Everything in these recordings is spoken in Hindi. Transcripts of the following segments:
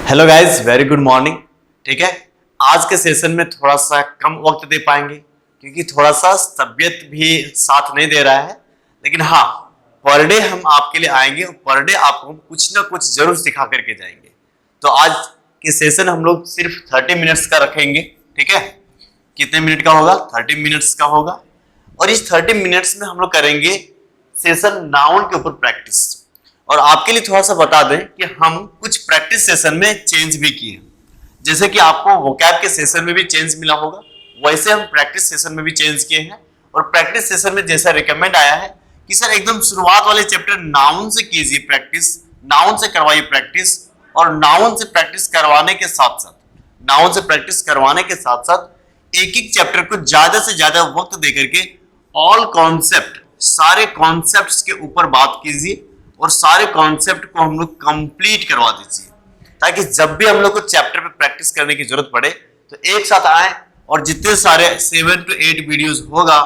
Hello guys, very good morning. ठीक है, आज के सेशन में थोड़ा सा कम वक्त दे पाएंगे क्योंकि थोड़ा सा तबीयत भी साथ नहीं दे रहा है, लेकिन हाँ, पर डे हम आपके लिए आएंगे और पर डे आपको हम कुछ ना कुछ जरूर सिखा करके जाएंगे। तो आज के सेशन हम लोग सिर्फ 30 मिनट्स का रखेंगे। ठीक है, कितने मिनट का होगा? 30 मिनट्स का होगा। और इस 30 मिनट्स में हम लोग करेंगे सेशन नाउन के ऊपर प्रैक्टिस। और आपके लिए थोड़ा सा बता दें कि हम कुछ प्रैक्टिस सेशन में चेंज भी किए, जैसे कि आपको वोकैब के सेशन में भी चेंज मिला होगा, वैसे हम प्रैक्टिस सेशन में भी चेंज किए हैं। और प्रैक्टिस सेशन में जैसा रिकमेंड आया है कि सर एकदम शुरुआत वाले चैप्टर नाउन से कीजिए प्रैक्टिस, नाउन से करवाइए प्रैक्टिस। और नाउन से प्रैक्टिस करवाने के साथ साथ एक एक चैप्टर को ज्यादा से ज्यादा वक्त देकर के ऑल कॉन्सेप्ट, सारे कॉन्सेप्ट्स के ऊपर बात कीजिए और सारे कॉन्सेप्ट को हम लोग कंप्लीट करवा दीजिए, ताकि जब भी हम लोग को चैप्टर पे प्रैक्टिस करने की जरूरत पड़े तो एक साथ आए और जितने सारे 7 to 8 वीडियोस होगा,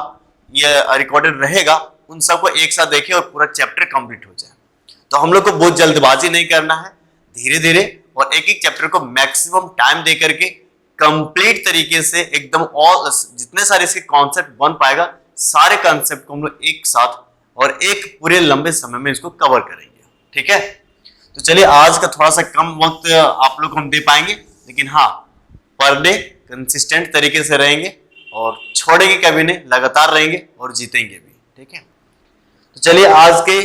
ये रिकॉर्डेड रहेगा, उन सबको एक साथ देखें और पूरा चैप्टर कंप्लीट हो जाए। तो हम लोग को बहुत जल्दबाजी नहीं करना है, धीरे धीरे और एक एक चैप्टर को मैक्सिमम टाइम दे करके कंप्लीट तरीके से एकदम ऑल जितने सारे इसके कॉन्सेप्ट बन पाएगा, सारे कॉन्सेप्ट को हम लोग एक साथ और एक पूरे लंबे समय में इसको कवर करेंगे। ठीक है, तो चलिए आज का थोड़ा सा कम वक्त आप लोग को हम दे पाएंगे, लेकिन हाँ, पर डे कंसिस्टेंट तरीके से रहेंगे और छोड़ेंगे कभी नहीं, लगातार रहेंगे और जीतेंगे भी। ठीक है, तो चलिए आज के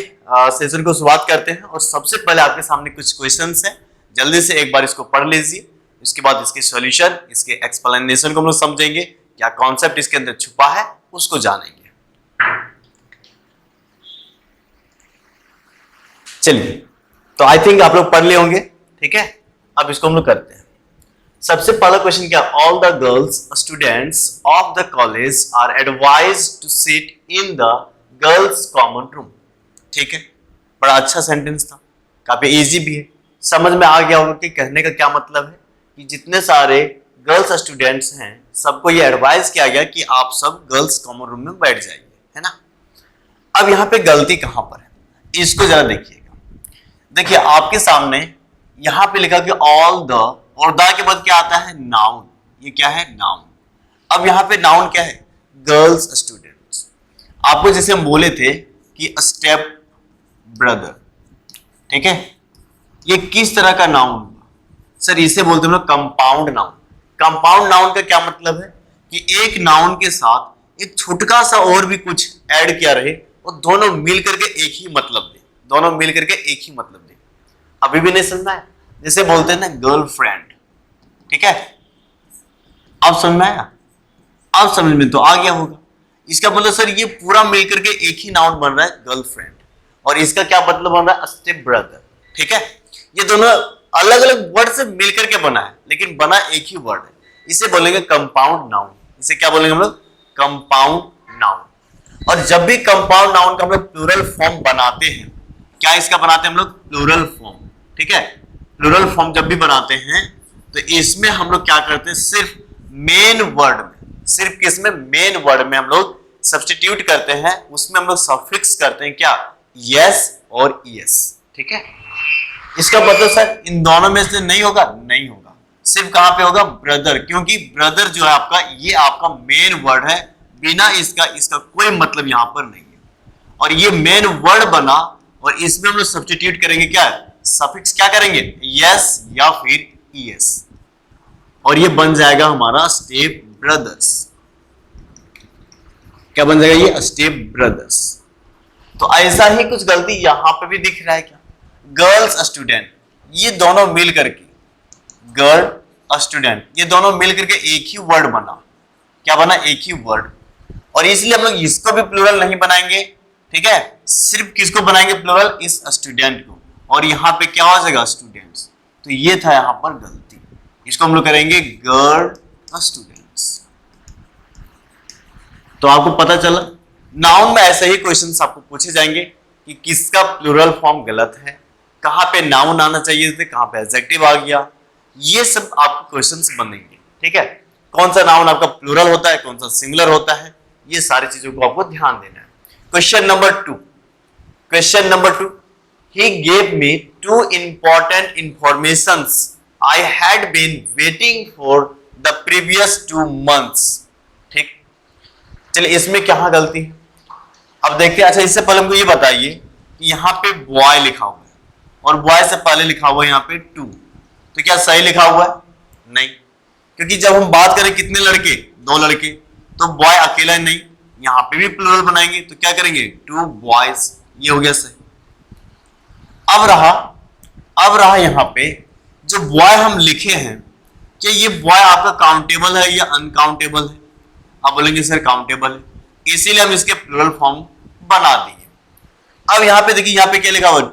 सेशन को शुरुआत करते हैं। और सबसे पहले आपके सामने कुछ क्वेश्चंस हैं, जल्दी से एक बार इसको पढ़ लीजिए। इसके बाद इसके सॉल्यूशन, इसके एक्सप्लेनेशन को हम लोग समझेंगे, क्या कॉन्सेप्ट इसके अंदर छुपा है उसको जानेंगे। चलिए, तो आई थिंक आप लोग पढ़ लिए होंगे। ठीक है, अब इसको हम लोग करते हैं। सबसे पहला क्वेश्चन क्या? All the girls students of the college are advised to sit in the girls common room. ठीक है, बड़ा अच्छा सेंटेंस था, काफी इजी भी है, समझ में आ गया होगा कि कहने का क्या मतलब है कि जितने सारे गर्ल्स स्टूडेंट्स हैं सबको ये एडवाइस किया गया कि आप सब गर्ल्स कॉमन रूम में बैठ जाइए, है ना। अब यहाँ पे गलती कहां पर है, इसको जरा देखिएगा। देखिए आपके सामने यहां पे लिखा कि ऑल द, और द के बाद क्या आता है? नाउन। ये क्या है? नाउन। अब यहां पे नाउन क्या है? Girls students. आपको जैसे हम बोले थे कि स्टेप ब्रदर, ठीक है, ये किस तरह का नाउन हुआ? सर इसे बोलते हैं कंपाउंड नाउन। कंपाउंड नाउन का क्या मतलब है कि एक नाउन के साथ एक छोटका सा और भी कुछ ऐड किया रहे और दोनों मिल करके एक ही मतलब दे, दोनों मिल करके एक ही मतलब दे। अभी भी नहीं समझना है? जैसे बोलते हैं ना गर्लफ्रेंड, ठीक है, अब समझ में आया? अब समझ में तो आ गया होगा। इसका मतलब सर ये पूरा मिल करके एक ही नाउन बन रहा है गर्लफ्रेंड, और इसका क्या मतलब बन रहा है? Step brother. ठीक है, ये दोनों अलग अलग वर्ड से मिल करके बना है, लेकिन बना एक ही वर्ड है। इसे बोलेंगे कंपाउंड नाउन। इसे क्या बोलेंगे हम लोग? Compound noun. और जब भी कंपाउंड नाउन का हम लोग प्लूरल फॉर्म बनाते हैं, क्या इसका बनाते हैं हम लोग? Plural form. ठीक है, प्लूरल फॉर्म जब भी बनाते हैं तो इसमें हम लोग क्या करते हैं? सिर्फ मेन वर्ड में, सिर्फ किसमें? मेन वर्ड में हम लोग सब्स्टिट्यूट करते हैं, उसमें हम लोग सफिक्स करते हैं क्या? यस और ईएस। ठीक है, इसका मतलब सर इन दोनों में से नहीं होगा? नहीं होगा, सिर्फ कहां पे होगा? ब्रदर, क्योंकि ब्रदर जो है आपका, ये आपका मेन वर्ड है, बिना इसका कोई मतलब यहां पर नहीं है। और ये मेन वर्ड बना और इसमें हम लोग सब्स्टिट्यूट करेंगे क्या? सफिक्स क्या करेंगे? यस या फिर ईएस, और ये बन जाएगा हमारा स्टेप ब्रदर्स। क्या बन जाएगा? ये स्टेप ब्रदर्स। तो ऐसा ही कुछ गलती यहां पे भी दिख रहा है क्या? गर्ल्स स्टूडेंट, ये दोनों मिल करके, गर्ल स्टूडेंट, ये दोनों मिल करके एक ही वर्ड बना। क्या बना? एक ही वर्ड। और इसलिए हम लोग इसको भी प्लूरल नहीं बनाएंगे। ठीक है, सिर्फ किसको बनाएंगे प्लूरल? इस स्टूडेंट को, और यहां पे क्या हो जाएगा? स्टूडेंट्स। तो ये था यहां पर गलती, इसको हम लोग करेंगे गर्ल स्टूडेंट्स। तो आपको पता चला, नाउन में ऐसे ही क्वेश्चंस आपको पूछे जाएंगे कि किसका प्लूरल फॉर्म गलत है, कहां पे नाउन आना चाहिए थे, कहां पे एडजेक्टिव आ गया, ये सब आपको क्वेश्चंस बनेंगे। ठीक है, कौन सा नाउन आपका प्लूरल होता है, कौन सा सिंगुलर होता है, ये सारी चीजों को आपको ध्यान देना है। Question number 2, question number 2, he gave me two important informations I had been waiting for the previous 2 months। ठीक, चलिए इसमें क्या गलती है अब देखते हैं। अच्छा, इससे पहले हमको ये बताइए कि यहाँ पे बॉय लिखा हुआ है और बॉय से पहले लिखा हुआ है यहाँ पे 2, तो क्या सही लिखा हुआ है? नहीं, क्योंकि जब हम बात करें कितने लड़के, 2 लड़के, तो बॉय अकेला नहीं, यहाँ पे भी प्लूरल बनाएंगे तो क्या करेंगे 2 boys, ये हो गया सही। अब रहा यहाँ पे जो बॉय हम लिखे हैं, क्या ये बॉय आपका काउंटेबल है या अनकाउंटेबल है? आप बोलेंगे सर काउंटेबल है, इसीलिए हम इसके प्लूरल फॉर्म बना दिए। अब यहाँ पे देखिए, यहाँ पे क्या लिखा हुआ है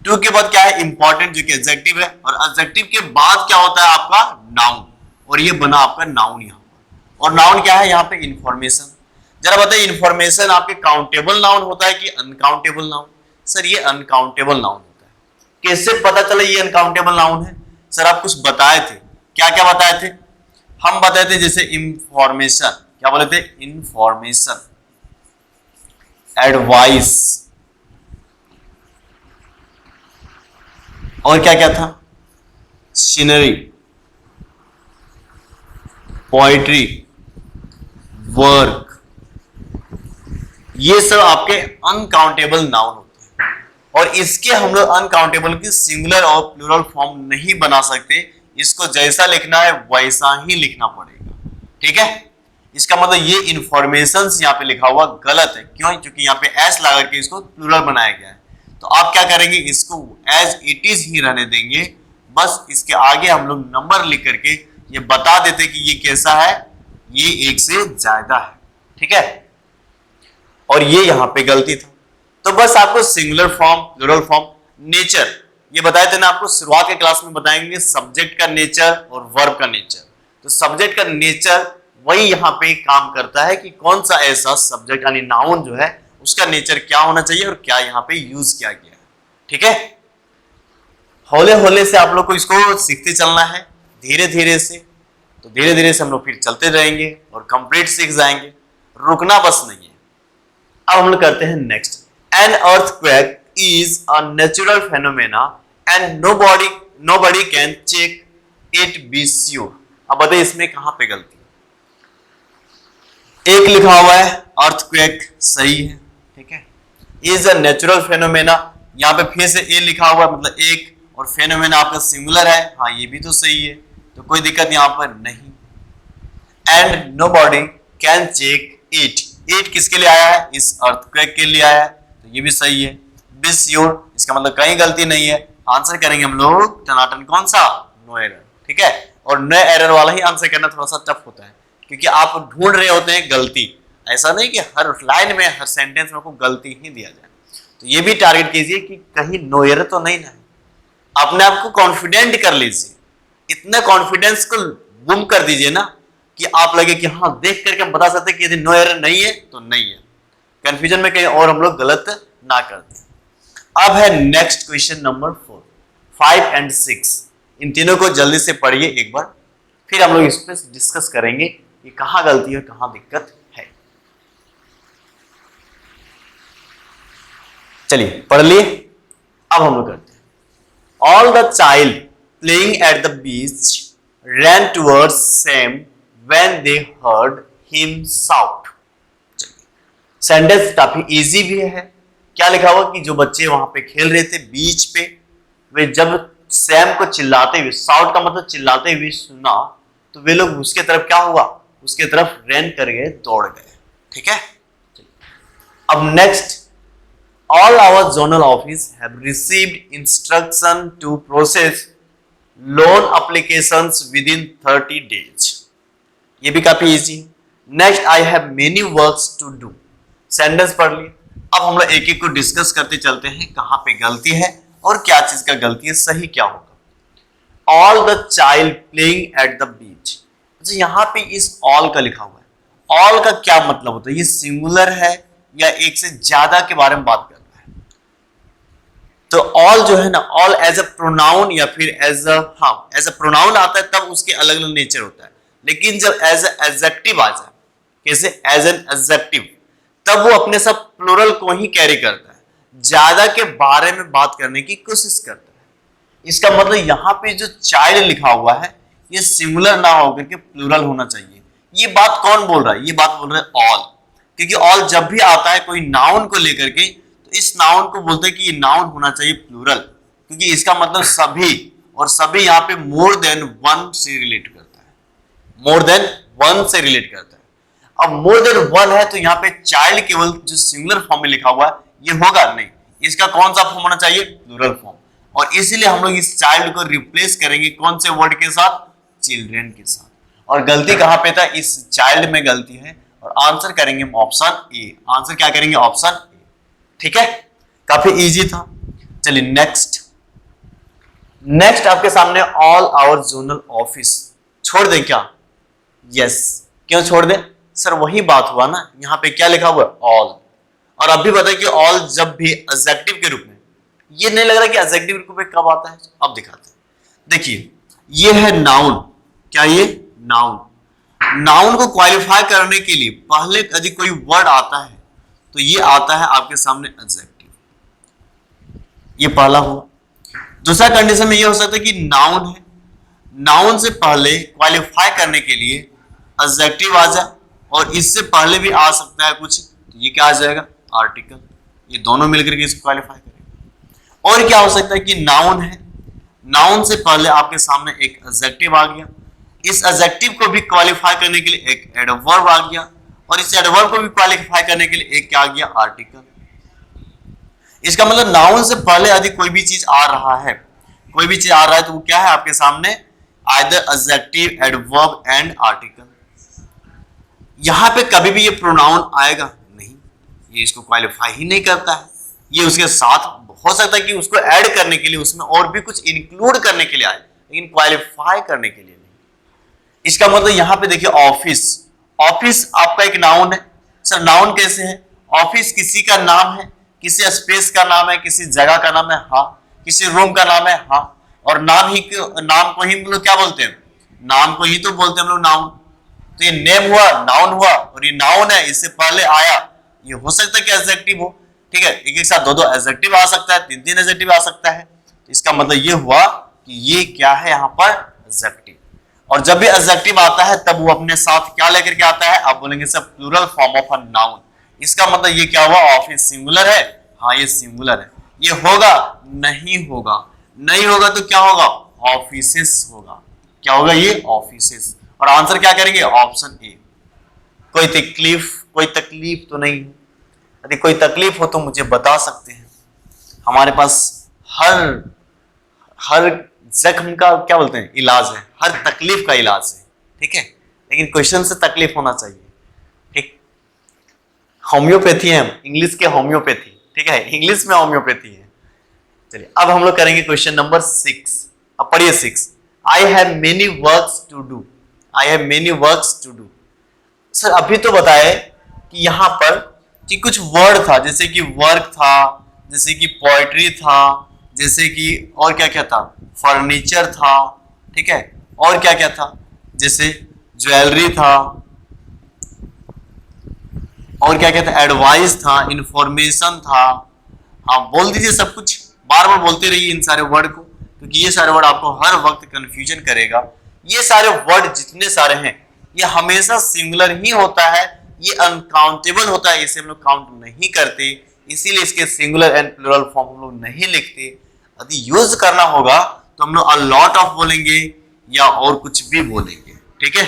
2 के बाद क्या है इंपॉर्टेंट, जो कि एडजेक्टिव है, और एडजेक्टिव के बाद क्या होता है आपका नाउन, और ये बना आपका नाउन यहाँ पर। और नाउन क्या है यहाँ पे इंफॉर्मेशन। जरा बताइए इंफॉर्मेशन आपके काउंटेबल नाउन होता है कि अनकाउंटेबल नाउन? सर ये अनकाउंटेबल नाउन होता है। कैसे पता चला ये अनकाउंटेबल नाउन है? सर आप कुछ बताए थे, क्या क्या बताए थे? हम बताए थे जैसे इंफॉर्मेशन, क्या बोले थे? इंफॉर्मेशन, एडवाइस, और क्या क्या था? सीनरी, पोइट्री, वर्क, ये सब आपके अनकाउंटेबल नाउन होते हैं। और इसके हम लोग अनकाउंटेबल की सिंगुलर और प्लूरल फॉर्म नहीं बना सकते, इसको जैसा लिखना है वैसा ही लिखना पड़ेगा। ठीक है, इसका मतलब ये इंफॉर्मेशन यहाँ पे लिखा हुआ गलत है। क्यों? क्योंकि यहाँ पे एस लगा करके इसको प्लूरल बनाया गया है। तो आप क्या करेंगे, इसको एज इट इज ही रहने देंगे, बस इसके आगे हम लोग नंबर लिख करके ये बता देते कि ये कैसा है, ये 1 से ज्यादा है। ठीक है, और ये यहाँ पे गलती था। तो बस आपको singular form, plural form, nature ये बताए थे ना आपको, शुरुआत के क्लास में बताएंगे सब्जेक्ट का नेचर और वर्ब का नेचर। तो सब्जेक्ट का नेचर वही यहाँ पे काम करता है कि कौन सा ऐसा सब्जेक्ट यानी नाउन जो है उसका नेचर क्या होना चाहिए और क्या यहाँ पे यूज किया गया है। ठीक है, हौले हौले से आप लोग को इसको सीखते चलना है, धीरे धीरे से। तो धीरे धीरे से हम लोग फिर चलते रहेंगे और कंप्लीट सीख जाएंगे, रुकना बस नहीं है। अब हम लोग करते हैं next. An earthquake is a natural phenomena and nobody can check it be sure. अब बताइए इसमें कहां पे गलती? एक लिखा हुआ है अर्थक्वेक, सही है। ठीक है, इज अ नेचुरल फेनोमेना, यहाँ पे फिर से ए लिखा हुआ है मतलब एक, और फेनोमेना आपका सिंगुलर है, हाँ ये भी तो सही है, तो कोई दिक्कत यहाँ पर नहीं। And nobody can check it, it किसके लिए आया है? इस अर्थक्वेक के लिए आया है, तो ये भी सही है। बी श्योर, इसका मतलब कहीं गलती नहीं है। आंसर करेंगे हम लोग टनाटन कौन सा? No error. ठीक है, और नो एरर वाला ही आंसर करना थोड़ा सा टफ होता है, क्योंकि आप ढूंढ रहे होते हैं गलती। ऐसा नहीं कि हर लाइन में, हर सेंटेंस में आपको गलती ही दिया जाए। तो ये भी टारगेट कीजिए कि कहीं नो एरर तो नहीं ना। अपने आप को कॉन्फिडेंट कर लीजिए, इतना कॉन्फिडेंस को गुम कर दीजिए ना कि आप लगे कि हाँ देख करके हम बता सकते कि यदि नो एरर नहीं है तो नहीं है। कंफ्यूजन में कहीं और हम लोग गलत ना कर दें। अब है नेक्स्ट क्वेश्चन नंबर 4, 5 and 6। इन तीनों को जल्दी से पढ़िए एक बार, फिर हम लोग इस पर डिस्कस करेंगे कि कहां गलती है, कहां दिक्कत है। चलिए पढ़ लिए, अब हम लोग करते हैं। All the child playing at the beach ran towards Sam when they heard him shout। Sentence काफी इजी भी है। क्या लिखा हुआ कि जो बच्चे वहां पे खेल रहे थे बीच पे, वे जब सैम को चिल्लाते हुए, साउट का मतलब चिल्लाते हुए सुना, तो वे लोग उसके तरफ क्या हुआ, उसके तरफ रन कर गए, दौड़ गए। ठीक है, अब next, all our zonal office have received instruction to process loan applications within 30 days। ये भी काफी easy. Next, I have many works to do. Sentence पढ़ लिए। अब हम लोग एक एक को डिस्कस करते चलते हैं, कहां पे गलती है और क्या चीज का गलती है, सही क्या होगा। All the child playing at the beach. अच्छा, यहां पे इस ऑल का लिखा हुआ है। ऑल का क्या मतलब होता है? ये सिंगुलर है या एक से ज्यादा के बारे में बात कर रहा है? तो ऑल जो है ना, ऑल एज अ प्रोनाउन या फिर एज अ प्रोनाउन आता है तब उसके अलग अलग नेचर होता है, लेकिन जब एज एडजेक्टिव आ जाए, कैसे? एज एन एडजेक्टिव, तब वो अपने सब प्लूरल को ही कैरी करता है, ज्यादा के बारे में बात करने की कोशिश करता है। इसका मतलब यहाँ पे जो चाइल्ड लिखा हुआ है ये सिंगुलर ना होकर के प्लूरल होना चाहिए। ये बात कौन बोल रहा है? ये बात बोल रहा है ऑल, क्योंकि ऑल जब भी आता है कोई नाउन को लेकर के तो इस नाउन को बोलते हैं कि ये नाउन होना चाहिए प्लूरल, क्योंकि इसका मतलब सभी, और सभी यहाँ पे मोर देन वन से रिलेट करता है, मोर देन वन से रिलेट करता है। अब मोर देन वन है तो यहाँ पे चाइल्ड केवल जो सिंगुलर फॉर्म में लिखा हुआ है ये होगा नहीं, इसका कौन सा फॉर्म होना चाहिए? Plural form. और इसीलिए हम लोग इस चाइल्ड को रिप्लेस करेंगे कौन से वर्ड के साथ? चिल्ड्रेन के साथ। और गलती कहां पे था? इस चाइल्ड में गलती है, और आंसर करेंगे हम ऑप्शन ए। आंसर क्या करेंगे? Option A. ठीक है, काफी इजी था। चलिए नेक्स्ट आपके सामने ऑल आवर जोनल ऑफिस छोड़ दें क्या? यस, क्यों छोड़ दें सर? वही बात हुआ ना, यहाँ पे क्या लिखा हुआ है? ऑल। और अभी बताइए कि ऑल जब भी एडजेक्टिव के रूप में, ये नहीं लग रहा कि एडजेक्टिव के रूप में कब आता है? अब दिखाते हैं। देखिए ये है नाउन, क्या ये? नाउन। नाउन को क्वालिफाई करने के लिए पहले यदि कोई वर्ड आता है तो ये आता है आपके सामने एडजेक्टिव, ये पहला हुआ। दूसरा कंडीशन में ये हो सकता है कि नाउन है, नाउन से पहले क्वालिफाई करने के लिए एडजेक्टिव आ जाए, और इससे पहले भी आ सकता है कुछ, तो ये क्या आ जाएगा? आर्टिकल। ये दोनों मिलकर के इसको क्वालिफाई करेंगे। और क्या हो सकता है कि नाउन है, नाउन से पहले आपके सामने एक एडजेक्टिव आ गया, इस एडजेक्टिव को भी क्वालिफाई करने के लिए एक एडवर्ब आ गया, और इस एडवर्ब को भी क्वालिफाई करने के लिए एक क्या आ गया? आर्टिकल। इसका मतलब नाउन से पहले यदि कोई भी चीज आ रहा है, कोई भी चीज आ रहा है तो वो क्या है आपके सामने? Either adjective, adverb and article. यहां पे कभी भी ये प्रोनाउन आएगा नहीं, ये इसको क्वालिफाई ही नहीं करता है। ये उसके साथ हो सकता है कि उसको ऐड करने के लिए उसमें और भी कुछ इंक्लूड करने के लिए आए, लेकिन क्वालिफाई करने के लिए नहीं। इसका मतलब यहां पे देखिए ऑफिस, ऑफिस आपका एक नाउन है। सर नाउन कैसे है? ऑफिस किसी का नाम है, किसी स्पेस का नाम है, किसी जगह का नाम है, हाँ। किसी रूम का नाम है, हाँ। और नाम को ही हम लोग क्या बोलते हैं? नाम को ही तो बोलते हैं हम लोग नाउन। तो ये नेम हुआ, नाउन हुआ, और ये नाउन है, इससे पहले आया, ये हो सकता है कि एडजेक्टिव हो। ठीक है, एक साथ दो एडजेक्टिव आ सकता है, तीन एडजेक्टिव आ सकता है। तो इसका मतलब ये हुआ कि ये क्या है यहाँ पर? एडजेक्टिव। और जब भी एडजेक्टिव आता है तब वो अपने साथ क्या लेकर के आता है? आप बोलेंगे sir plural form of a noun. इसका मतलब ये क्या हुआ? ऑफिस सिंगुलर है, हाँ ये सिंगुलर है। ये होगा? नहीं होगा। नहीं होगा तो क्या होगा? ऑफिसेस होगा। क्या होगा? ये ऑफिसेस। और आंसर क्या करेंगे? Option A. कोई तकलीफ तो नहीं है? यदि कोई तकलीफ हो तो मुझे बता सकते हैं, हमारे पास हर जख्म का क्या बोलते हैं? इलाज है, हर तकलीफ का इलाज है। ठीक है, लेकिन क्वेश्चन से तकलीफ होना चाहिए। ठीक, होम्योपैथी है, इंग्लिश के होम्योपैथी। ठीक है, इंग्लिश में होम्योपैथी है। चलिए अब हम लोग करेंगे क्वेश्चन नंबर 6। अब पढ़िए 6। I have many works to do. I have many works to do. Sir अभी तो बताए कि यहां पर कि कुछ वर्ड था, जैसे कि वर्क था, जैसे कि पोएट्री था, जैसे कि और क्या क्या था? फर्नीचर था। ठीक है, और क्या क्या था? जैसे ज्वेलरी था, और क्या क्या था? एडवाइस था, इंफॉर्मेशन था। हाँ बोल दीजिए सब कुछ, बार बार बोलते रहिए इन सारे वर्ड को, क्योंकि ये सारे वर्ड आपको हर वक्त कंफ्यूजन करेगा। ये सारे वर्ड जितने सारे हैं ये हमेशा सिंगुलर ही होता है, ये अनकाउंटेबल होता है, इसे हम लोग काउंट नहीं करते, इसीलिए इसके सिंगुलर एंड प्लूरल फॉर्म हम लोग नहीं लिखते। यदि यूज करना होगा तो हम लोग अ लॉट ऑफ बोलेंगे या और कुछ भी बोलेंगे। ठीक है,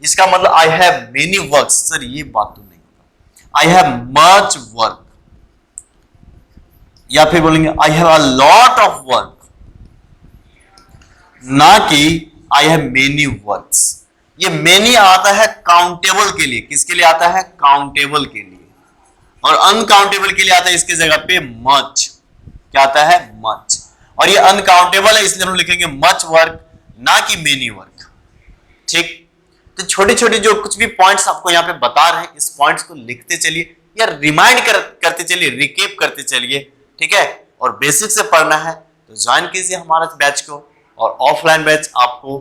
इसका मतलब आई हैव मेनी वर्क्स, सर ये बात तो नहीं होगा। आई हैव मच वर्क, या फिर बोलेंगे I have a lot of work, ना कि आई हैव मेनी वर्क्स। ये मेनी आता है काउंटेबल के लिए, किसके लिए आता है? काउंटेबल के लिए। और अनकाउंटेबल के लिए आता है इसके जगह पे मच। क्या आता है? मच। और ये अनकाउंटेबल है इसलिए हम लिखेंगे मच वर्क, ना कि मेनी वर्क। ठीक, तो छोटे छोटे जो कुछ भी पॉइंट्स आपको यहाँ पे बता रहे हैं, इस पॉइंट्स को लिखते चलिए या रिमाइंड करते चलिए, रिकेप करते चलिए। ठीक है, और बेसिक से पढ़ना है तो ज्वाइन कीजिए हमारा बैच को। और ऑफलाइन बैच आपको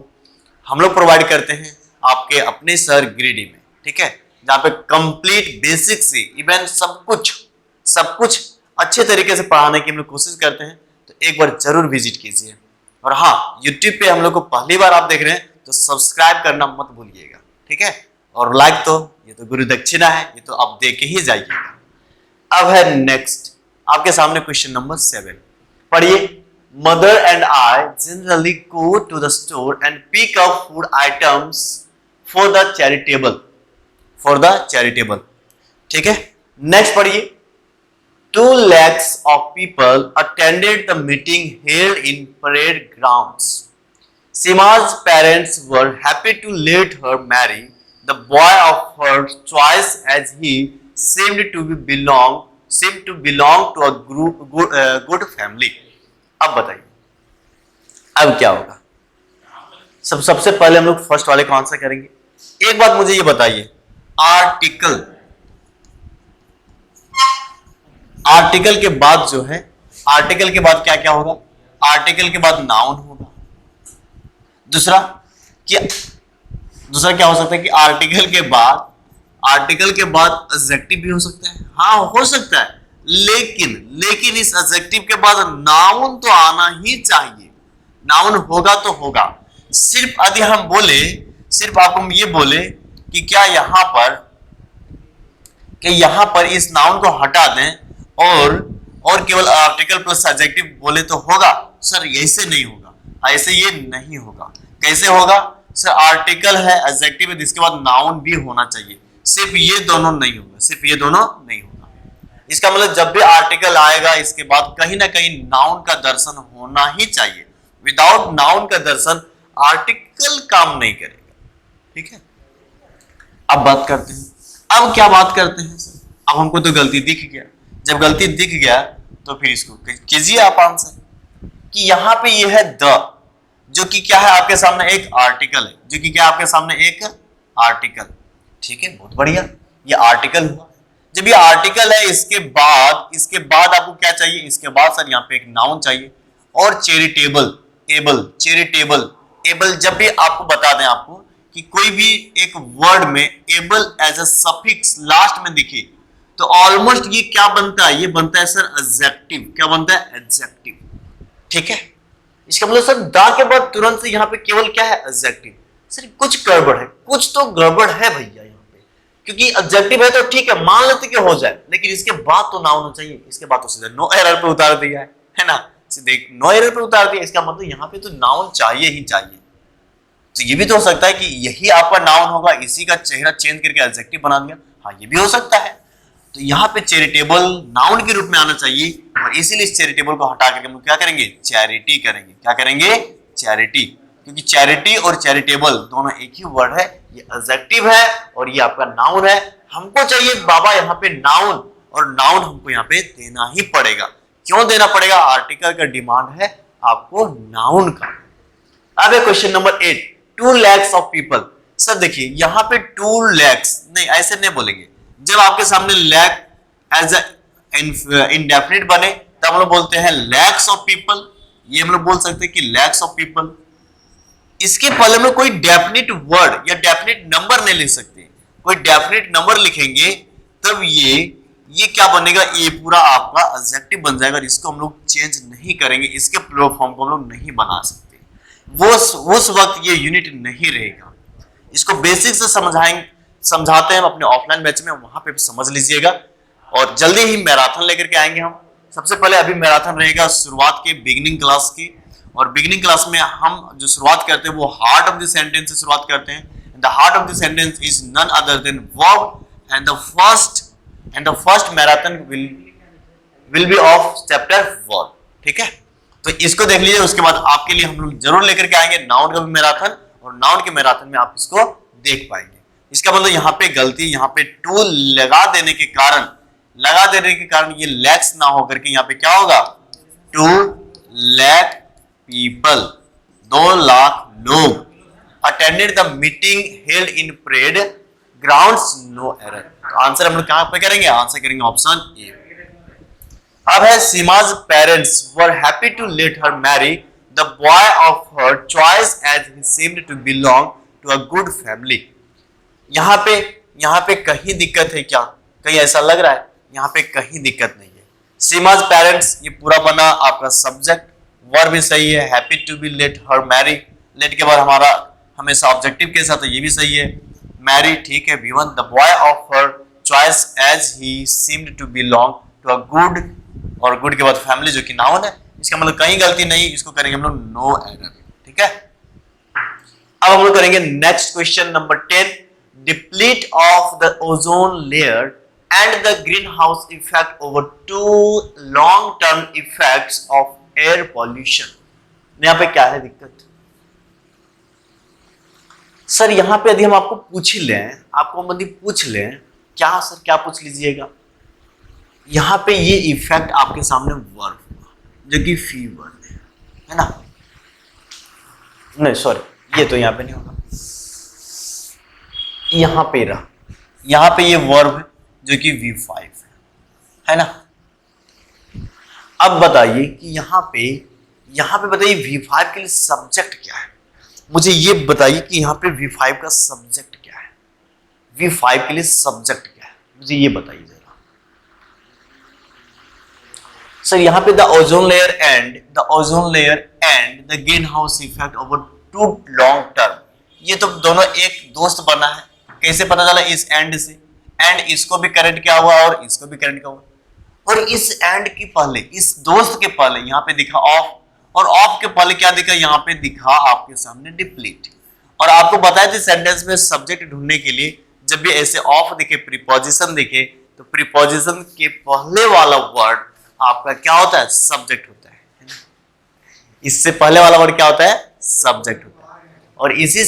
हम लोग प्रोवाइड करते हैं आपके अपने शहर गिरिडीह में। ठीक है, जहाँ पे कंप्लीट बेसिक से इवन सब कुछ अच्छे तरीके से पढ़ाने की हम लोग कोशिश करते हैं। तो एक बार जरूर विजिट कीजिए। और हाँ, यूट्यूब पे हम लोग को पहली बार आप देख रहे हैं तो सब्सक्राइब करना मत भूलिएगा, ठीक है। और लाइक तो ये तो गुरु दक्षिणा है, ये तो आप दे के ही जाइएगा। अब है नेक्स्ट आपके सामने क्वेश्चन नंबर 7, पढ़िए। Mother and I generally go to the store and pick up food items for the charitable, ठीक है। नेक्स्ट पढ़िए। 2 lakhs of people attended the meeting held in parade grounds. Seema's parents were happy to let her marry the boy of her choice as he seemed to belong to a good family. अब बताइए, अब क्या होगा? सबसे पहले हम लोग फर्स्ट वाले को आंसर करेंगे। एक बात मुझे ये बताइए, आर्टिकल के बाद जो है, आर्टिकल के बाद क्या क्या होगा? आर्टिकल के बाद नाउन होगा। दूसरा क्या हो सकता है कि आर्टिकल के बाद एडजेक्टिव भी हो सकता है। हाँ, हो सकता है, लेकिन इस एडजेक्टिव के बाद नाउन तो आना ही चाहिए। नाउन होगा तो होगा। सिर्फ यदि हम बोले, सिर्फ आप हम ये बोले कि क्या यहां पर इस नाउन को हटा दें और केवल आर्टिकल प्लस एडजेक्टिव बोले तो होगा? सर ऐसे नहीं होगा, ऐसे ये नहीं होगा। कैसे होगा? सर आर्टिकल है, एडजेक्टिव है, जिसके बाद नाउन भी होना चाहिए। सिर्फ ये दोनों नहीं होगा। इसका मतलब जब भी आर्टिकल आएगा इसके बाद कहीं ना कहीं नाउन का दर्शन होना ही चाहिए। विदाउट नाउन का दर्शन आर्टिकल काम नहीं करेगा, ठीक है। अब बात करते हैं, अब क्या बात करते हैं सर? अब हमको तो गलती दिख गया। जब गलती दिख गया तो फिर इसको कीजिए आप आंसर कि यहां पे ये है द, जो कि क्या है आपके सामने एक आर्टिकल है, जो कि क्या आपके सामने एक आर्टिकल, ठीक है। बहुत बढ़िया, ये आर्टिकल हुआ। जब ये आर्टिकल है, इसके बाद आपको क्या चाहिए? इसके बाद सर यहाँ पे एक नाउन चाहिए। और एबल जब भी आपको बता दें आपको कि कोई भी एक वर्ड में able as a suffix last में दिखे तो ऑलमोस्ट ये क्या बनता है? ये बनता है सर एडजेक्टिव। क्या बनता है? एडजेक्टिव, ठीक है। इसका मतलब सर दा के बाद तुरंत से यहाँ पे केवल क्या है? एडजेक्टिव। सर कुछ गड़बड़ है, कुछ तो गड़बड़ है भैया यहाँ पे, क्योंकि एडजेक्टिव है तो ठीक है, मान लेते कि हो जाए, लेकिन इसके बाद तो नाउन होना चाहिए। इसके बाद तो सीधे नो एरर पे उतार दिया है ना, सीधे नो एरर पे उतार दिया। इसका मतलब यहाँ पे तो नाउन चाहिए ही चाहिए। तो ये भी तो हो सकता है कि यही आपका नाउन होगा, इसी का चेहरा चेंज करके एडजेक्टिव बना दिया। हाँ, ये भी हो सकता है। तो यहाँ पे चैरिटेबल नाउन के रूप में आना चाहिए, और इसीलिए इस चैरिटेबल को हटा करके हम क्या करेंगे? चैरिटी करेंगे। क्या करेंगे? चैरिटी। क्योंकि चैरिटी और चैरिटेबल दोनों एक ही वर्ड है, ये एडजेक्टिव है और ये आपका नाउन है। हमको चाहिए बाबा यहाँ पे नाउन, और नाउन हमको यहाँ पे देना ही पड़ेगा। क्यों देना पड़ेगा? आर्टिकल का डिमांड है आपको नाउन का। अब है question number 8, 2 lakhs of people. Sir देखिए यहाँ पे 2 lakhs नहीं, ऐसे नहीं बोलेंगे। जब आपके सामने लैक एज इंडेफिनिट बने तब हम लोग बोलते हैं लैक्स ऑफ पीपल। ये हम लोग बोल सकते हैं कि लैक्स ऑफ पीपल। इसके पहले में कोई डेफिनिट वर्ड या डेफिनिट नंबर नहीं लिख सकते। कोई डेफिनिट नंबर लिखेंगे तब ये क्या बनेगा? ये पूरा आपका एडजेक्टिव बन जाएगा। इसको हम लोग चेंज नहीं करेंगे, इसके प्लूरल फॉर्म को हम लोग नहीं बना सकते। वो उस वक्त ये यूनिट नहीं रहेगा। इसको बेसिक से समझाते हैं हम अपने ऑफलाइन बैच में, वहां पे समझ लीजिएगा। और जल्दी ही मैराथन लेकर के आएंगे हम। सबसे पहले अभी मैराथन रहेगा शुरुआत के बिगिनिंग क्लास की, और बिगिनिंग क्लास में हम जो शुरुआत करते हैं वो हार्ट ऑफ द सेंटेंस से शुरुआत करते हैं। The heart of the sentence is none other than verb, and the first marathon will be of chapter 1, ठीक है। तो इसको देख लीजिए। उसके बाद आपके लिए हम लोग जरूर लेकर के आएंगे नाउन का भी मैराथन, और नाउन के मैराथन में आप इसको देख पाएंगे। इसका मतलब यहाँ पे गलती, यहाँ पे 2 लगा देने के कारण ये लैक्स ना होकर के यहाँ पे क्या होगा? 2 lakh people, 2 लाख लोग attended the meeting held in parade grounds, no error. तो आंसर हम लोग कहां पे करेंगे? आंसर करेंगे ऑप्शन ए। अब है Seema's parents were happy to let her marry the boy of her choice as he seemed to belong to a good family. यहाँ पे कहीं दिक्कत है क्या? कहीं ऐसा लग रहा है? यहाँ पे कहीं दिक्कत नहीं है। सीमाज पेरेंट्स ये पूरा बना आपका सब्जेक्ट, वर्ब भी सही है, happy to be late her marry, late के बाद हमारा हमेशा ऑब्जेक्टिव के साथ, तो ये भी सही है। मैरी ठीक है, V1 the boy of her choice as he seemed to belong to a good, और गुड के बाद फैमिली जो कि नाउन है, इसका मतलब कहीं गलती नहीं, इसको करेंगे हम लोग नो एरर, ठीक है। अब हम लोग करेंगे next question number 10, deplete of the ozone layer and the greenhouse effect over two long term effects of air pollution। यहाँ पे क्या है दिक्कत सर? यहाँ पे यदि हम आपको पूछ लें, आपको मतलब पूछ लें क्या सर, क्या पूछ लीजिएगा? यहाँ पे ये इफेक्ट आपके सामने वर्ब हुआ जो कि फीवर है ना, नहीं सॉरी, ये तो यहाँ पे नहीं होगा, यहाँ पे रहा, यहाँ पे ये वर्ब है जो कि V5 है ना। अब बताइए कि यहाँ पे बताइए V5 के लिए सब्जेक्ट क्या है? मुझे ये बताइए कि यहाँ पे V5 का सब्जेक्ट क्या है? V5 के लिए सब्जेक्ट क्या है, मुझे ये बताइए जरा सर। यहाँ पे the ozone layer and the greenhouse effect over to long term, ये तो दोनों एक दोस्त बना है, कैसे पता चला? इस एंड से, एंड इसको भी करंट क्या हुआ और इसको भी करंट क्या हुआ, और इस एंड के पहले, इस दोस्त के पहले यहाँ पे दिखा ऑफ, और ऑफ के पहले क्या दिखा? यहाँ पे दिखा आपके सामने डिप्लीट। और आपको बताया था सेंटेंस में सब्जेक्ट ढूंढने के लिए जब भी ऐसे ऑफ दिखे, प्रीपोजिशन दिखे, तो प्रीपोजिशन के पहले वाला वर्ड आपका क्या होता है? सब्जेक्ट होता है ना? इससे पहले वाला वर्ड क्या होता है? सब्जेक्ट होता है। और इसी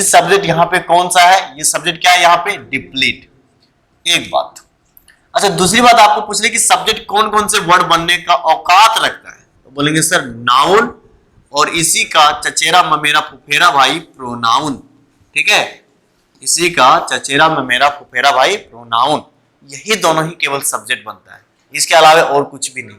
सब्जेक्ट यहाँ पे कौन सा है? ये सब्जेक्ट क्या है यहाँ पे? डिप्लीट। एक बात। अच्छा, दूसरी बात आपको पूछ ले कि सब्जेक्ट कौन कौन से वर्ड बनने का औकात रखता है, तो बोलेंगे सर नाउन, और इसी का चचेरा ममेरा फुफेरा भाई प्रोनाउन, ठीक है। इसी का चचेरा ममेरा फुफेरा भाई प्रोनाउन, यही दोनों ही केवल सब्जेक्ट बनता है, इसके अलावा और कुछ भी नहीं।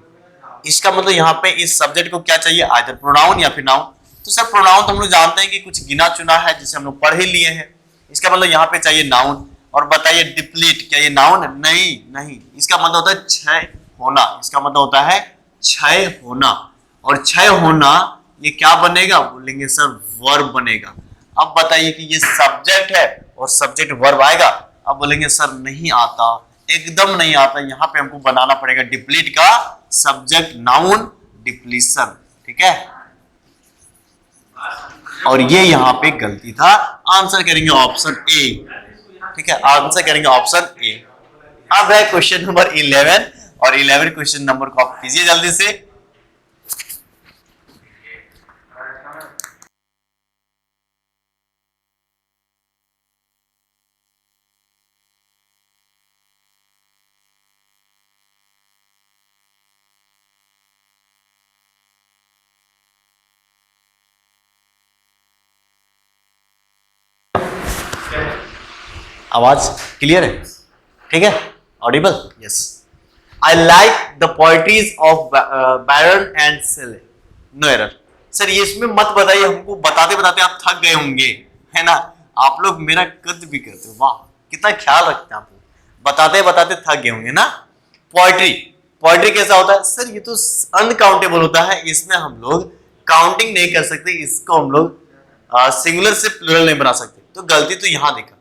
इसका मतलब यहाँ पे इस सब्जेक्ट को क्या चाहिए? आइदर प्रोनाउन या फिर नाउन। तो सर प्रोनाउन तो हम लोग जानते हैं कि कुछ गिना चुना है जिसे हम लोग पढ़ ही लिए हैं, इसका मतलब यहाँ पे चाहिए नाउन। और बताइए डिप्लीट क्या ये नाउन है? नहीं, इसका मतलब होता है क्षय होना, इसका मतलब होता है क्षय होना। और क्षय होना ये क्या बनेगा? बोलेंगे सर वर्ब बनेगा। अब बताइए कि ये सब्जेक्ट है और सब्जेक्ट वर्ब आएगा? अब बोलेंगे सर नहीं आता, एकदम नहीं आता, यहाँ पे हमको बनाना पड़ेगा डिप्लीट का सब्जेक्ट नाउन डिप्लीशन, ठीक है। और ये यहाँ पे गलती था, आंसर करेंगे ऑप्शन ए, ठीक है, आंसर करेंगे ऑप्शन ए। अब है क्वेश्चन नंबर 11, और 11 क्वेश्चन नंबर को आप कीजिए जल्दी से। आवाज क्लियर है? ठीक है, audible? Yes. I like the poetries of Byron and Shelley, no error. Sir ये इसमें मत बताइए, हमको बताते बताते आप थक गए होंगे, है ना। आप लोग मेरा कद भी करते हो, वाह कितना ख्याल रखते हैं आप लोग, बताते बताते थक गए होंगे ना। पोएट्री कैसा होता है? सर ये तो अनकाउंटेबल होता है, इसमें हम लोग काउंटिंग नहीं कर सकते, इसको हम लोग सिंगुलर से प्लूरल नहीं बना सकते, तो गलती तो यहां दिखा।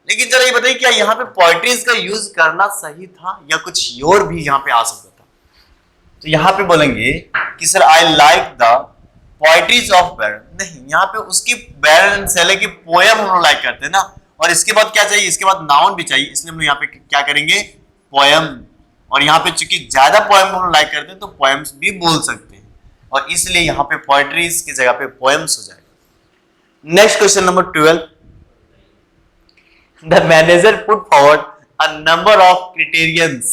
लेकिन जरा ये बताइए क्या यहाँ पे पोएट्रीज का यूज करना सही था या कुछ और भी यहाँ पे आ सकता था? तो यहाँ पे बोलेंगे कि sir I like the poetries of Byron, नहीं, यहाँ पे उसकी बैरन एंड शेले की पोयम हम लोग लाइक करते हैं ना। और इसके बाद क्या चाहिए? इसके बाद नाउन भी चाहिए, इसलिए हम लोग यहाँ पे क्या करेंगे? पोयम। और यहाँ पे चूंकि ज्यादा पोयम हम लोग लाइक करते हैं तो पोयम्स भी बोल सकते हैं, और इसलिए यहाँ पे पोएट्रीज की जगह पे पोयम्स हो जाएगा। Next question number 12, the manager put forward a number of criterions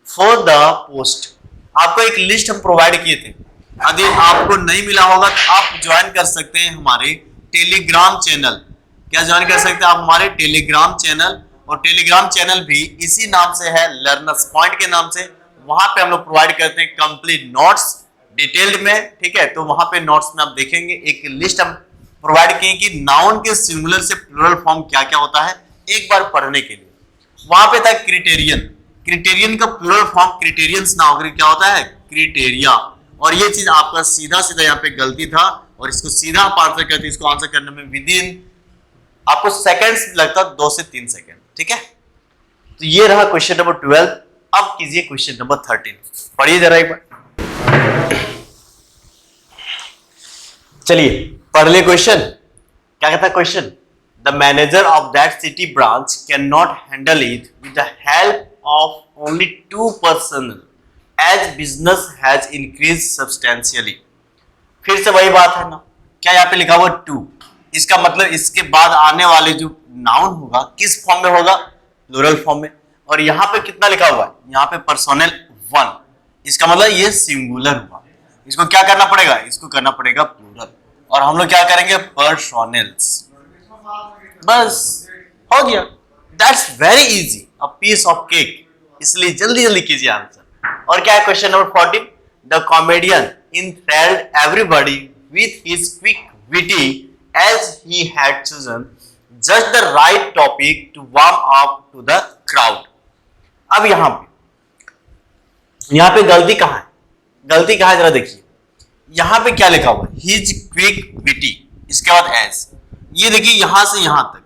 for the post। आपको एक लिस्ट हम प्रोवाइड किए थे, यदि आपको नहीं मिला होगा तो आप ज्वाइन कर सकते हैं हमारे टेलीग्राम चैनल। क्या ज्वाइन कर सकते हैं आप? हमारे टेलीग्राम चैनल, और टेलीग्राम चैनल भी इसी नाम से है, लर्नर्स पॉइंट के नाम से। वहां पे हम लोग प्रोवाइड करते हैं कंप्लीट नोट्स डिटेल्ड में, ठीक है। तो वहां पे नोट्स में आप देखेंगे एक लिस्ट हम प्रोवाइड किए कि नाउन के सिंगुलर से प्लूरल फॉर्म क्या क्या होता है, एक बार पढ़ने के लिए। वहां पे था क्रिटेरियन, क्रिटेरियन का प्लूरल फॉर्म क्रिटेरियंस ना होकर क्या होता है? क्राइटेरिया। और ये चीज आपका सीधा सीधा यहाँ पे गलती था, और इसको सीधा आप आंसर करते, इसको आंसर करने में विद इन आपको सेकंड्स लगता, 2 से 3 सेकंड। ठीक है, तो ये रहा क्वेश्चन नंबर 12। अब कीजिए क्वेश्चन नंबर 13, पढ़िए जरा एक बार। चलिए पढ़ लिए क्वेश्चन। क्या कहता है question? The manager of that city branch can not handle it with the help of only 2 person as business has increase substantially. फिर से वही बात है ना, क्या यहाँ पे लिखा हुआ 2, इसका मतलब इसके बाद आने वाले जो नाउन होगा किस फॉर्म में होगा? प्लूरल फॉर्म में। और यहाँ पे कितना लिखा हुआ है? यहाँ पे पर्सनल 1, इसका मतलब ये सिंगुलर हुआ। इसको क्या करना पड़ेगा? इसको करना पड़ेगा प्लूरल, और हम लोग क्या करेंगे? पर्सनल्स। बस हो गया, that's very easy, a piece of cake. इसलिए जल्दी जल्दी कीजिए आंसर। और क्या है question number 14? The comedian enthralled everybody with his quick witty as he had chosen just the right topic to warm up to the crowd. अब यहां पे गलती कहां है? गलती कहां है जरा देखिए। यहां पे क्या लिखा हुआ है? His quick witty, इसके बाद as, ये देखिए यहां से यहां तक,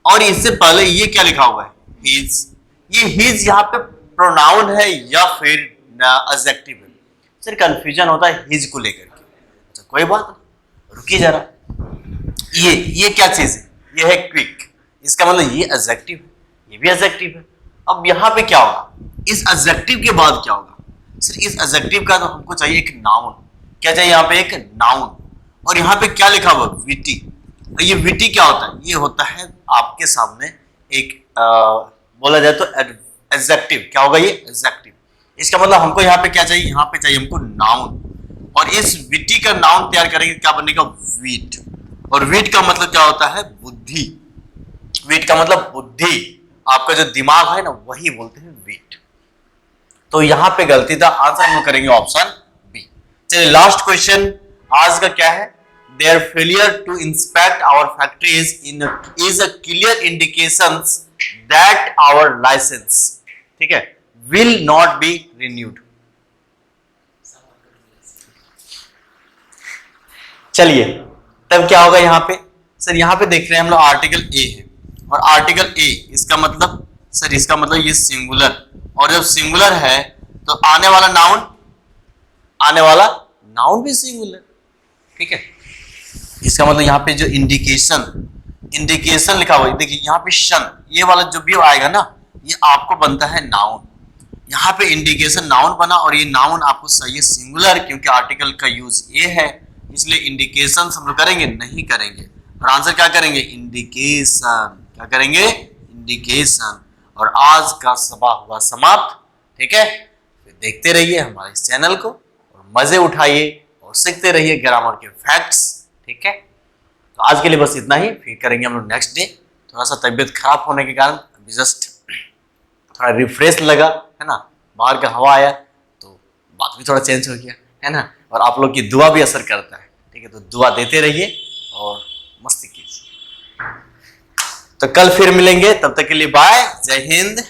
और इससे पहले ये क्या लिखा हुआ है? His। ये his यहां पे प्रोनाउन है या फिर एडजेक्टिव है? सर कंफ्यूजन होता है हिज को लेकर के। अच्छा कोई बात नहीं, रुकिए जरा। ये क्या चीज है? ये है क्विक, इसका मतलब ये एडजेक्टिव है, ये भी एडजेक्टिव है। अब यहाँ पे क्या होगा? इस एडजेक्टिव के बाद क्या होगा? सर इस एडजेक्टिव का तो हमको चाहिए एक नाउन। क्या चाहिए यहाँ पे? एक नाउन। और यहाँ पे क्या लिखा हुआ? विटी। ये विटी क्या होता है? ये होता है आपके सामने एक बोला जाए तो एडजेक्टिव। क्या होगा ये? एडजेक्टिव। इसका मतलब हमको यहाँ पे क्या चाहिए? यहाँ पे चाहिए हमको नाउन, और इस विटी का नाउन तैयार करेंगे, क्या बनेगा? वीट। और वीट का मतलब क्या होता है? बुद्धि। वीट का मतलब बुद्धि, आपका जो दिमाग है ना वही बोलते हैं वीट। तो यहाँ पे गलती था, आंसर हम करेंगे ऑप्शन बी। चलिए लास्ट क्वेश्चन आज का क्या है? Their failure to inspect our factories is a clear indications that our license, ठीक है, will not be renewed। चलिए तब क्या होगा यहाँ पे? सर यहाँ पे देख रहे हैं हम लोग आर्टिकल ए है, और आर्टिकल ए इसका मतलब, सर इसका मतलब ये सिंगुलर, और जब सिंगुलर है तो आने वाला नाउन भी सिंगुलर। ठीक है, इसका मतलब यहाँ पे जो इंडिकेशन लिखा हुआ है, देखिए यहाँ पे शन, ये वाला जो भी आएगा ना ये आपको बनता है नाउन। यहाँ पे इंडिकेशन नाउन बना, और ये नाउन आपको चाहिए सिंगुलर, क्योंकि आर्टिकल का यूज ये है, इसलिए इंडिकेशन हम लोग करेंगे नहीं करेंगे, और आंसर क्या करेंगे? इंडिकेशन। क्या करेंगे? इंडिकेशन। और आज का सभा हुआ समाप्त। ठीक है, देखते रहिए हमारे इस चैनल को, और मजे उठाइए और सीखते रहिए ग्रामर के फैक्ट्स। ठीक है, तो आज के लिए बस इतना ही, फिर करेंगे हम लोग नेक्स्ट डे। थोड़ा सा तबीयत खराब होने के कारण अभी जस्ट थोड़ा रिफ्रेश लगा है ना, बाहर का हवा आया तो बात भी थोड़ा चेंज हो गया है ना, और आप लोग की दुआ भी असर करता है। ठीक है, तो दुआ देते रहिए और मस्ती कीजिए। तो कल फिर मिलेंगे, तब तक के लिए बाय, जय हिंद।